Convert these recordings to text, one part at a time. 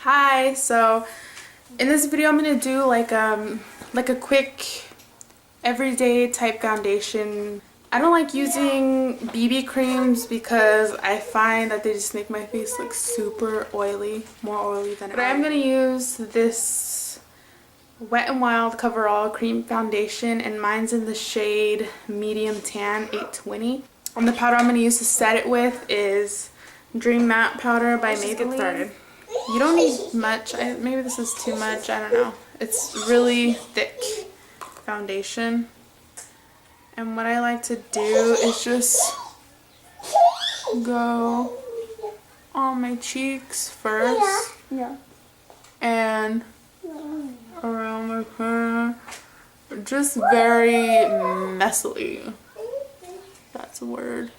Hi, so in this video I'm gonna do like a quick everyday type foundation. I don't like using BB creams because I find that they just make my face look super oily, more oily than it. But I'm gonna use this Wet n Wild Coverall cream foundation, and mine's in the shade medium tan 820. And the powder I'm gonna use to set it with is Dream Matte powder by Maybelline. Let's get started. You don't need much. Maybe this is too much. I don't know. It's really thick foundation. And what I like to do is just go on my cheeks first. Yeah. And around my hair. Just very messily. That's a word.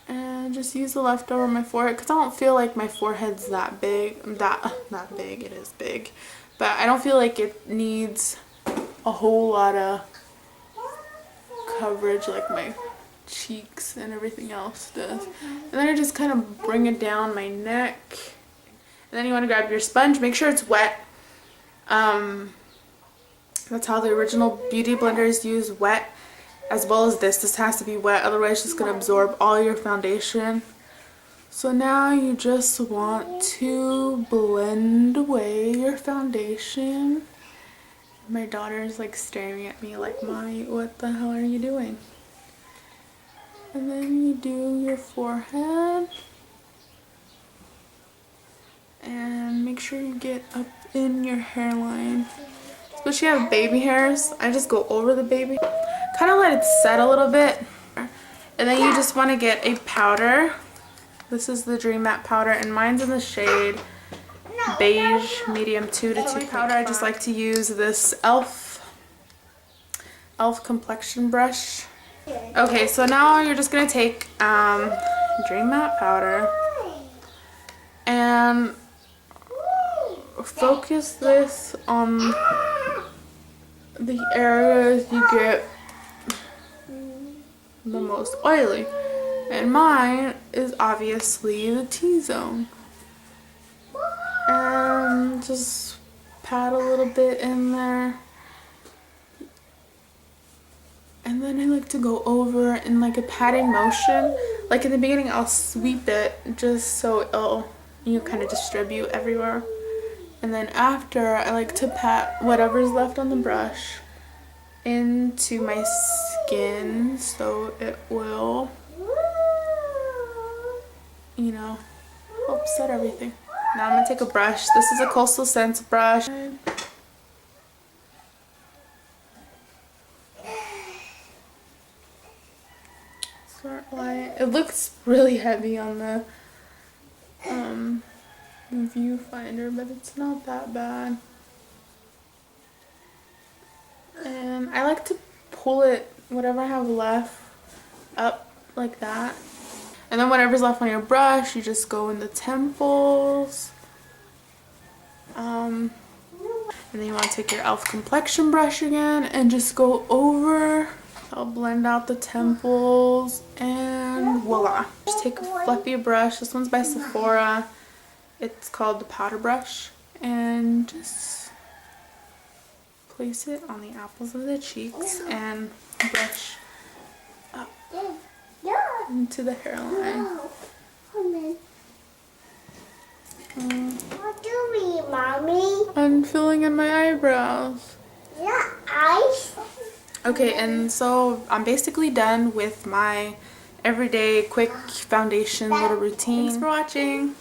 And just use the leftover on my forehead because I don't feel like my forehead's that big. Not big, it is big. But I don't feel like it needs a whole lot of coverage like my cheeks and everything else does. And then I just kind of bring it down my neck. And then you want to grab your sponge. Make sure it's wet. That's how the original beauty blenders use, wet. As well as this has to be wet, otherwise it's just going to absorb all your foundation. So now you just want to blend away your foundation. My daughter is like staring at me like, "Mommy, what the hell are you doing?" And then you do your forehead. And make sure you get up in your hairline. Especially if you have baby hairs, I just go over the baby. Kind of let it set a little bit, and then you just want to get a powder. This is the Dream Matte powder, and mine's in the shade beige medium 2 to 2 powder. I just like to use this elf complexion brush. Okay, so now you're just gonna take Dream Matte powder and focus this on the areas you get the most oily, and mine is obviously the T-zone. And just pat a little bit in there, and then I like to go over in like a patting motion. Like in the beginning I'll sweep it just so you kind of distribute everywhere, and then after I like to pat whatever's left on the brush into my skin so it will, you know, help set everything. Now I'm gonna take a brush. This is a Coastal Scents brush. Start light. It looks really heavy on the viewfinder, but it's not that bad. And I like to pull it, whatever I have left, up like that. And then whatever's left on your brush, you just go in the temples. And then you want to take your e.l.f. complexion brush again and just go over. I'll blend out the temples and voila. Just take a fluffy brush. This one's by Sephora. It's called the powder brush. And just place it on the apples of the cheeks and brush up into the hairline. What do you mean, Mommy? I'm filling in my eyebrows. Yeah, eyes. Okay, and so I'm basically done with my everyday quick foundation little routine. Thanks for watching.